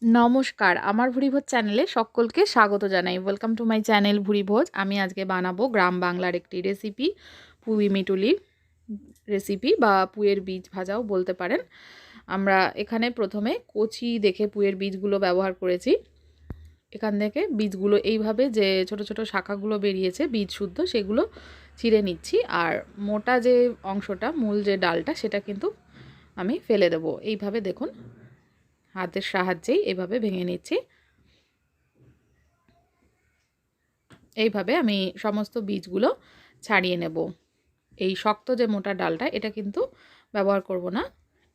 নমস্কার, আমার ভুরিভোজ চ্যানেলে সকলকে স্বাগত জানাই। Welcome to my channel Bhurivoj. আমি আজকে বানাবো গ্রাম বাংলার একটি রেসিপি, পুঁই মিটুলির রেসিপি বা পুঁইয়ের বীজ ভাজাও বলতে পারেন। আমরা এখানে প্রথমে কচি দেখে পুঁইয়ের বীজগুলো ব্যবহার করেছি। এখান থেকে বীজগুলো এইভাবে যে ছোট ছোট শাখাগুলো বেরিয়েছে বীজ শুদ্ধ, সেগুলো ছিঁড়ে নিচ্ছি। আর মোটা যে অংশটা, মূল যে ডালটা, সেটা কিন্তু আমি ফেলে দেবো। এইভাবে দেখুন, হাতের সাহায্যেই এভাবে ভেঙে নিচ্ছি। এইভাবে আমি সমস্ত বীজগুলো ছাড়িয়ে নেব। এই শক্ত যে মোটা ডালটা, এটা কিন্তু ব্যবহার করব না,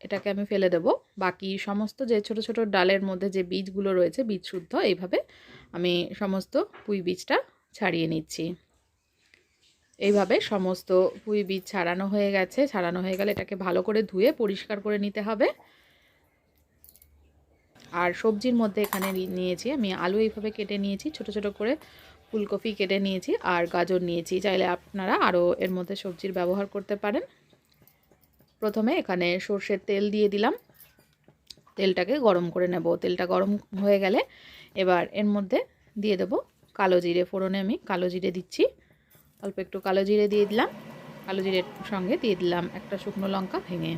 এটাকে আমি ফেলে দেব। বাকি সমস্ত যে ছোট ছোট ডালের মধ্যে যে বীজগুলো রয়েছে বীজ শুদ্ধ, এইভাবে আমি সমস্ত পুঁই বীজটা ছাড়িয়ে নিচ্ছি। এইভাবে সমস্ত পুঁই বীজ ছাড়ানো হয়ে গেছে। ছাড়ানো হয়ে গেলে এটাকে ভালো করে ধুয়ে পরিষ্কার করে নিতে হবে। আর সবজির মধ্যে এখানে নিয়েছি আমি আলু, এইভাবে কেটে নিয়েছি ছোট ছোট করে, ফুলকপি কেটে নিয়েছি আর গাজর নিয়েছি। চাইলে আপনারা আরও এর মধ্যে সবজির ব্যবহার করতে পারেন। প্রথমে এখানে সর্ষের তেল দিয়ে দিলাম। তেলটাকে গরম করে নেব। তেলটা গরম হয়ে গেলে এবার এর মধ্যে দিয়ে দেব কালো জিরে। ফোড়নে আমি কালো জিরে দিচ্ছি। অল্প একটু কালো জিরে দিয়ে দিলাম। কালো জিরের সঙ্গে দিয়ে দিলাম একটা শুকনো লঙ্কা ভেঙে।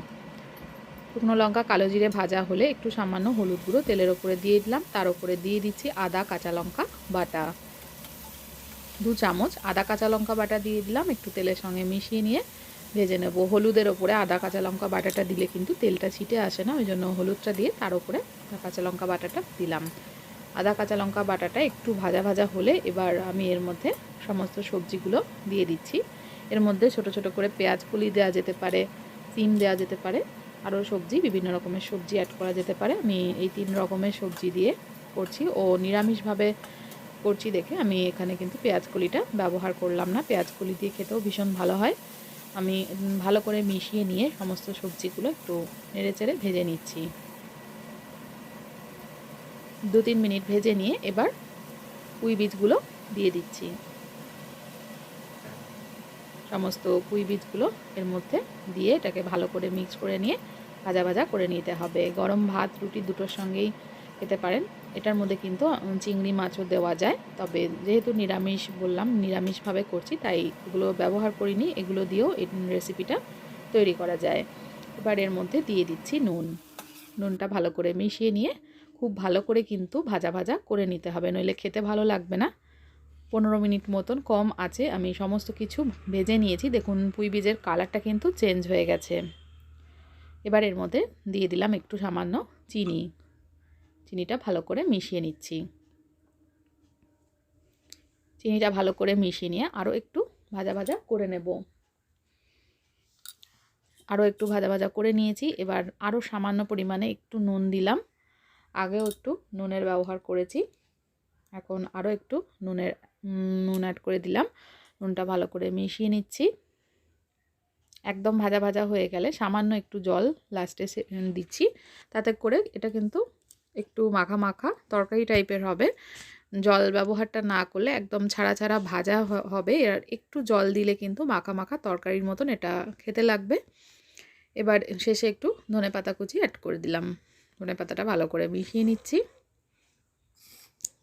শুকনো লঙ্কা কালো জিরে ভাজা হলে একটু সামান্য হলুদ গুঁড়ো তেলের ওপরে দিয়ে দিলাম। তার উপরে দিয়ে দিচ্ছি আদা কাঁচা লঙ্কা বাটা। 2 চামচ আদা কাঁচা লঙ্কা বাটা দিয়ে দিলাম। একটু তেলের সঙ্গে মিশিয়ে নিয়ে ভেজে নেব। হলুদের ওপরে আদা কাঁচা লঙ্কা বাটাটা দিলে কিন্তু তেলটা ছিটে আসে না, ওই জন্য হলুদটা দিয়ে তার উপরে কাঁচা লঙ্কা বাটাটা দিলাম। আদা কাঁচা লঙ্কা বাটাটা একটু ভাজা ভাজা হলে এবার আমি এর মধ্যে সমস্ত সবজিগুলো দিয়ে দিচ্ছি। এর মধ্যে ছোট ছোট করে পেঁয়াজ কলি দেওয়া যেতে পারে, সিম দেওয়া যেতে পারে, আরও সবজি, বিভিন্ন রকমের সবজি অ্যাড করা যেতে পারে। আমি এই 3 রকমের সবজি দিয়ে করছি ও নিরামিষভাবে করছি দেখে আমি এখানে কিন্তু পেঁয়াজ কলিটা ব্যবহার করলাম না। পেঁয়াজ কলি দিয়ে খেতেও ভীষণ ভালো হয়। আমি ভালো করে মিশিয়ে নিয়ে সমস্ত সবজিগুলো একটু নেড়েচেড়ে ভেজে নিচ্ছি। 2-3 মিনিট ভেজে নিয়ে এবার পুঁই বীজগুলো দিয়ে দিচ্ছি। সমস্ত পুঁই বীজগুলো এর মধ্যে দিয়ে এটাকে ভালো করে মিক্স করে নিয়ে ভাজা ভাজা করে নিতে হবে। গরম ভাত, রুটি দুটোর সঙ্গেই খেতে পারেন। এটার মধ্যে কিন্তু চিংড়ি মাছও দেওয়া যায়, তবে যেহেতু নিরামিষ বললাম, নিরামিষভাবে করছি তাই এগুলো ব্যবহার করিনি। এগুলো দিয়েও এই রেসিপিটা তৈরি করা যায়। এবার এর মধ্যে দিয়ে দিচ্ছি নুন। নুনটা ভালো করে মিশিয়ে নিয়ে খুব ভালো করে কিন্তু ভাজা ভাজা করে নিতে হবে, নইলে খেতে ভালো লাগবে না। 15 মিনিট মতন কম আছে আমি সমস্ত কিছু ভেজে নিয়েছি। দেখুন পুঁই বীজের কালারটা কিন্তু চেঞ্জ হয়ে গেছে। এবার এর মধ্যে দিয়ে দিলাম একটু সামান্য চিনি। চিনিটা ভালো করে মিশিয়ে নিচ্ছি। চিনিটা ভালো করে মিশিয়ে নিয়ে আরও একটু ভাজা ভাজা করে নেব। আরও একটু ভাজা ভাজা করে নিয়েছি। এবার আরও সামান্য পরিমাণে একটু নুন দিলাম। আগেও একটু নুনের ব্যবহার করেছি, এখন আরও একটু নুন অ্যাড করে দিলাম। নুনটা ভালো করে মিশিয়ে নিচ্ছি। একদম ভাজা ভাজা হয়ে গেলে সামান্য একটু জল লাস্টে দিচ্ছি, তাতে করে এটা কিন্তু একটু মাখা মাখা তরকারি টাইপের হবে। জল ব্যবহারটা না করলে একদম ছাড়া ছাড়া ভাজা হবে। আর একটু জল দিলে কিন্তু মাখা মাখা তরকারির মতন এটা খেতে লাগবে। এবার শেষে একটু ধনেপাতা কুচি অ্যাড করে দিলাম। ধনেপাতাটা ভালো করে মিশিয়ে নিচ্ছি।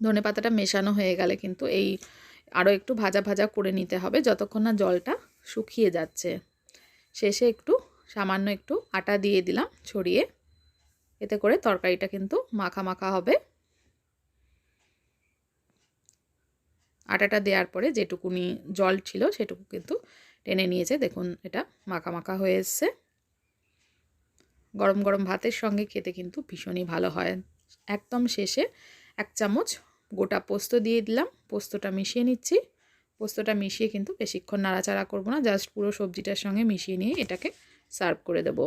ধনেপাতাটা মেশানো হয়ে গেলে কিন্তু এই আরও একটু ভাজা ভাজা করে নিতে হবে যতক্ষণ না জলটা শুকিয়ে যাচ্ছে। শেষে একটু সামান্য একটু আটা দিয়ে দিলাম ছড়িয়ে, এতে করে তরকারিটা কিন্তু মাখা মাখা হবে। আটাটা দেওয়ার পরে যেটুকুনি জল ছিল সেটুকু কিন্তু টেনে নিয়েছে। দেখুন এটা মাখা মাখা হয়ে এসছে। গরম গরম ভাতের সঙ্গে খেতে কিন্তু ভীষণই ভালো হয়। একদম শেষে 1 চামচ গোটা পোস্ত দিয়ে দিলাম। পোস্তটা মিশিয়ে নিচ্ছি। পোস্তটা মিশিয়ে কিন্তু বেশিক্ষণ নাড়াচাড়া করব না, জাস্ট পুরো সবজিটার সঙ্গে মিশিয়ে নিয়ে এটাকে সার্ভ করে দেব।